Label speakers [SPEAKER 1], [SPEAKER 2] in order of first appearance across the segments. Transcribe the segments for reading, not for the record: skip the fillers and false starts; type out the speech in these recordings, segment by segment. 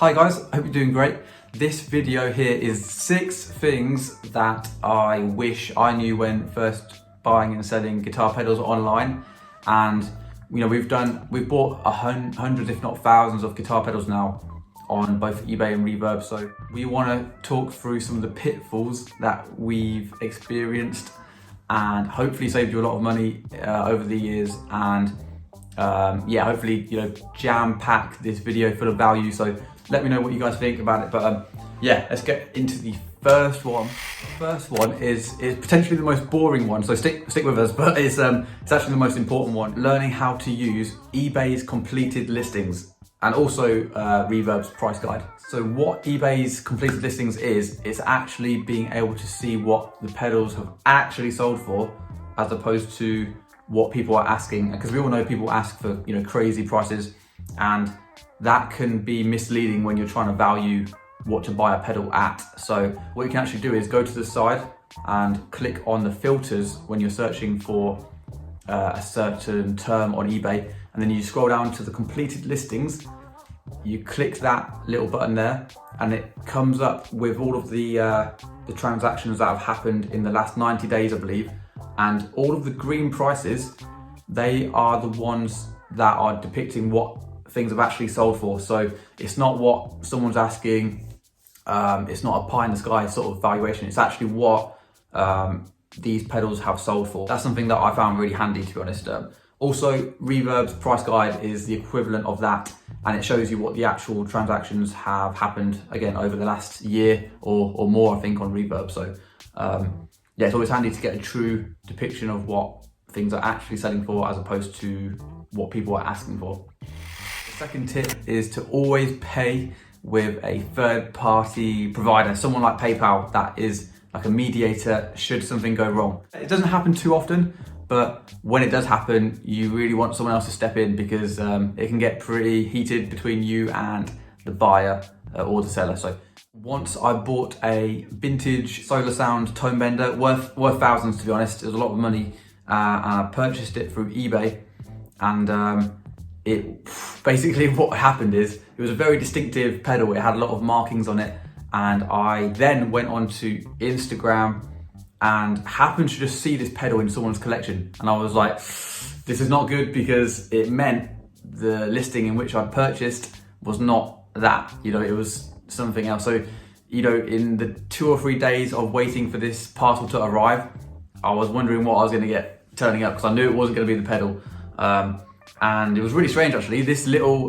[SPEAKER 1] Hi guys, I hope you're doing great. This video here is 6 things that I wish I knew when first buying and selling guitar pedals online. And you know, we've bought hundreds if not thousands of guitar pedals now on both eBay and Reverb. So we want to talk through some of the pitfalls that we've experienced and hopefully saved you a lot of money over the years. And yeah, hopefully, you know, jam-pack this video full of value. So let me know what you guys think about it. But yeah, let's get into the first one. The first one is potentially the most boring one, so stick with us, but it's actually the most important one. Learning how to use eBay's completed listings and also Reverb's price guide. So what eBay's completed listings is, it's actually being able to see what the pedals have actually sold for, as opposed to what people are asking. Because we all know people ask for, you know, crazy prices, and that can be misleading when you're trying to value what to buy a pedal at. So what you can actually do is go to the side and click on the filters when you're searching for a certain term on eBay, and then you scroll down to the completed listings. You click that little button there, and it comes up with all of the transactions that have happened in the last 90 days, I believe. And all of the green prices, they are the ones that are depicting what things have actually sold for. So it's not what someone's asking, it's not a pie in the sky sort of valuation, it's actually what these pedals have sold for. That's something that I found really handy, to be honest. Also, Reverb's price guide is the equivalent of that, and it shows you what the actual transactions have happened, again, over the last year or more, I think, on Reverb. So yeah, it's always handy to get a true depiction of what things are actually selling for as opposed to what people are asking for. The second tip is to always pay with a third-party provider, someone like PayPal that is like a mediator should something go wrong. It doesn't happen too often, but when it does happen, you really want someone else to step in, because it can get pretty heated between you and the buyer or the seller. So once I bought a vintage Solar Sound tone bender, worth thousands, to be honest. It was a lot of money, and I purchased it through eBay. And it basically, what happened is, it was a very distinctive pedal. It had a lot of markings on it, and I then went onto Instagram and happened to just see this pedal in someone's collection, and I was like, this is not good, because it meant the listing in which I purchased was not that, you know, it was something else. So, you know, in the 2 or 3 days of waiting for this parcel to arrive, I was wondering what I was going to get turning up, because I knew it wasn't going to be the pedal. And it was really strange, actually. This little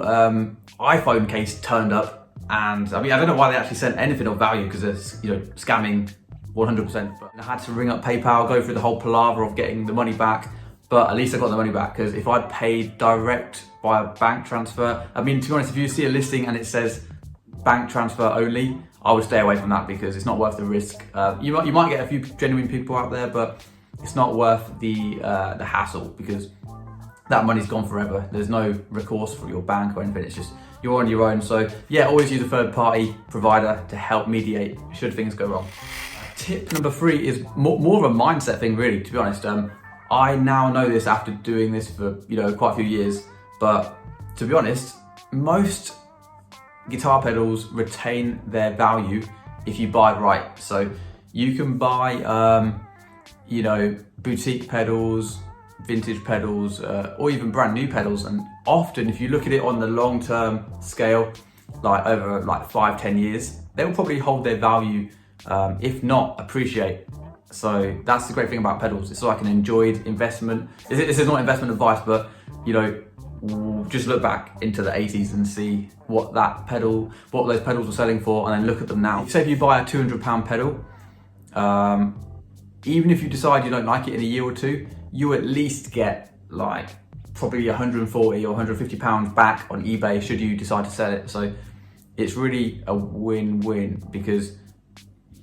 [SPEAKER 1] iPhone case turned up, and I mean, I don't know why they actually sent anything of value, because it's, you know, scamming 100%. But I had to ring up PayPal, go through the whole palaver of getting the money back, but at least I got the money back. Because if I'd paid direct via bank transfer, I mean, to be honest, if you see a listing and it says bank transfer only, I would stay away from that, because it's not worth the risk. You might get a few genuine people out there, but it's not worth the hassle, because that money's gone forever. There's no recourse for your bank or anything. It's just, you're on your own. So yeah, always use a third-party provider to help mediate should things go wrong. Tip number 3 is more of a mindset thing, really, to be honest. I now know this after doing this for, you know, quite a few years, but to be honest, most guitar pedals retain their value if you buy right. So you can buy, you know, boutique pedals, vintage pedals, or even brand new pedals, and often, if you look at it on the long-term scale, like over like 5-10 years, they will probably hold their value, if not appreciate. So that's the great thing about pedals. It's like an enjoyed investment. This is not investment advice, but, you know, just look back into the 80s and see what those pedals were selling for, and then look at them now. Say if you buy a £200 pedal, even if you decide you don't like it in a year or two, you at least get like probably 140 or 150 pounds back on eBay should you decide to sell it. So it's really a win-win, because,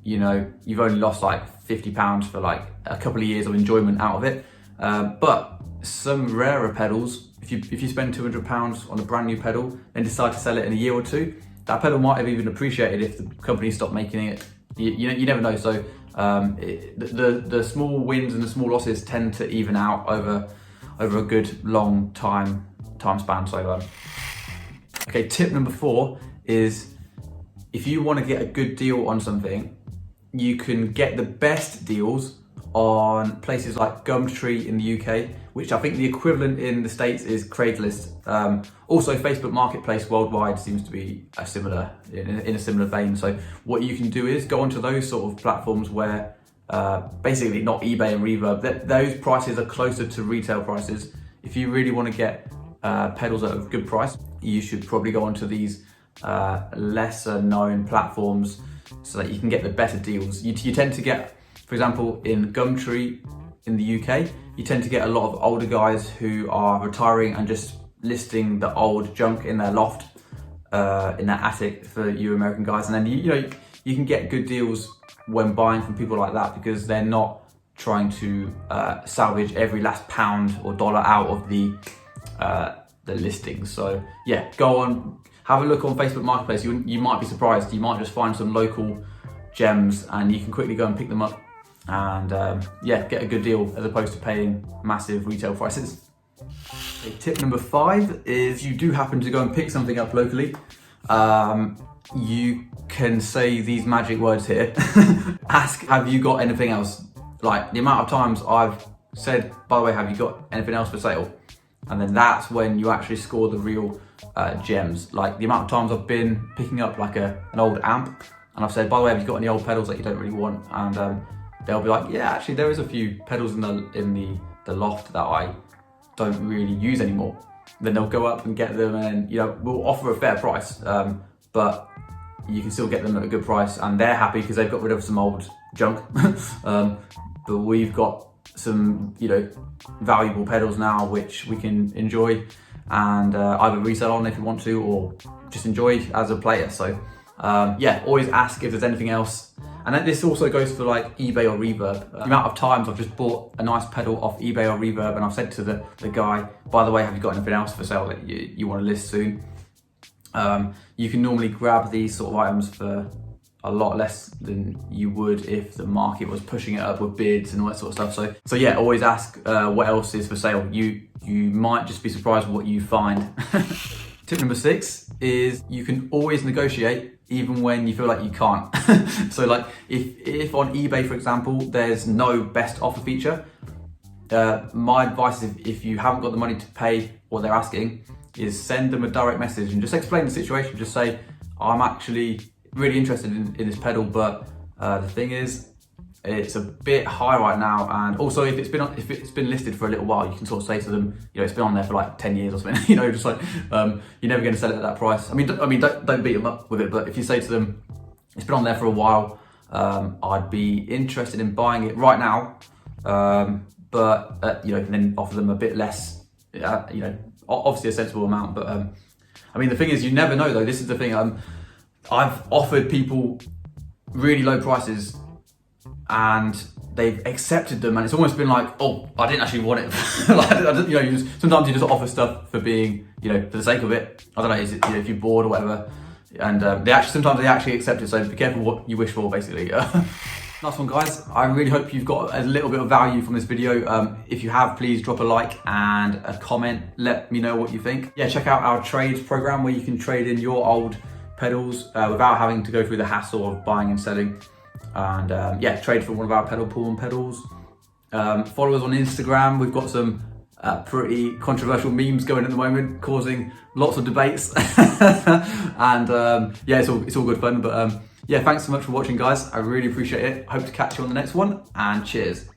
[SPEAKER 1] you know, you've only lost like 50 pounds for like a couple of years of enjoyment out of it. But some rarer pedals, if you spend 200 pounds on a brand new pedal and decide to sell it in a year or two, that pedal might have even appreciated if the company stopped making it. You never know. So the small wins and the small losses tend to even out over a good long time span. So okay, tip number 4 is if you want to get a good deal on something, you can get the best deals on places like Gumtree in the UK, which I think the equivalent in the States is Craigslist. Also, Facebook Marketplace worldwide seems to be a similar in a similar vein. So what you can do is go onto those sort of platforms where basically not eBay and Reverb, those prices are closer to retail prices. If you really want to get pedals at a good price, you should probably go onto these lesser known platforms so that you can get the better deals. You tend to get, for example, in Gumtree in the UK, you tend to get a lot of older guys who are retiring and just listing the old junk in their loft, in their attic for you American guys. And then you can get good deals when buying from people like that because they're not trying to salvage every last pound or dollar out of the listings. So yeah, go on, have a look on Facebook Marketplace. You might be surprised. You might just find some local gems and you can quickly go and pick them up and yeah, get a good deal as opposed to paying massive retail prices. Okay, tip number 5 is you do happen to go and pick something up locally. You can say these magic words here. Ask, have you got anything else? Like the amount of times I've said, by the way, have you got anything else for sale? And then that's when you actually score the real gems. Like the amount of times I've been picking up like an old amp and I've said, by the way, have you got any old pedals that you don't really want? And they'll be like, yeah, actually there is a few pedals in the loft that I don't really use anymore. Then they'll go up and get them and we'll offer a fair price, but you can still get them at a good price and they're happy because they've got rid of some old junk. But we've got some valuable pedals now which we can enjoy and either resell on if you want to or just enjoy as a player. So yeah, always ask if there's anything else. And then this also goes for like eBay or Reverb. The amount of times I've just bought a nice pedal off eBay or Reverb and I've said to the guy, by the way, have you got anything else for sale that you want to list soon? You can normally grab these sort of items for a lot less than you would if the market was pushing it up with bids and all that sort of stuff. So yeah, always ask what else is for sale. You might just be surprised what you find. Tip number 6 is you can always negotiate even when you feel like you can't. So like if on eBay, for example, there's no best offer feature, my advice is if you haven't got the money to pay what they're asking, is send them a direct message and just explain the situation. Just say, I'm actually really interested in this pedal, but the thing is, it's a bit high right now. And also if it's been listed for a little while, you can sort of say to them, it's been on there for like 10 years or something, just like, you're never going to sell it at that price. I mean, don't beat them up with it, but if you say to them, it's been on there for a while, I'd be interested in buying it right now, but you can then offer them a bit less, obviously a sensible amount. But I mean, the thing is, you never know though. This is the thing. I've offered people really low prices and they've accepted them, and it's almost been like, oh, I didn't actually want it. Sometimes you just offer stuff for being, for the sake of it. I don't know, is it, if you're bored or whatever, and sometimes they actually accept it. So be careful what you wish for, basically. Nice one, guys. I really hope you've got a little bit of value from this video. If you have, please drop a like and a comment. Let me know what you think. Yeah, check out our trades program where you can trade in your old pedals without having to go through the hassle of buying and selling. And yeah, trade for one of our pedal pool pedals. Follow us on Instagram. We've got some pretty controversial memes going at the moment, causing lots of debates. And yeah, it's all good fun. But yeah, thanks so much for watching, guys. I really appreciate it. Hope to catch you on the next one, and cheers.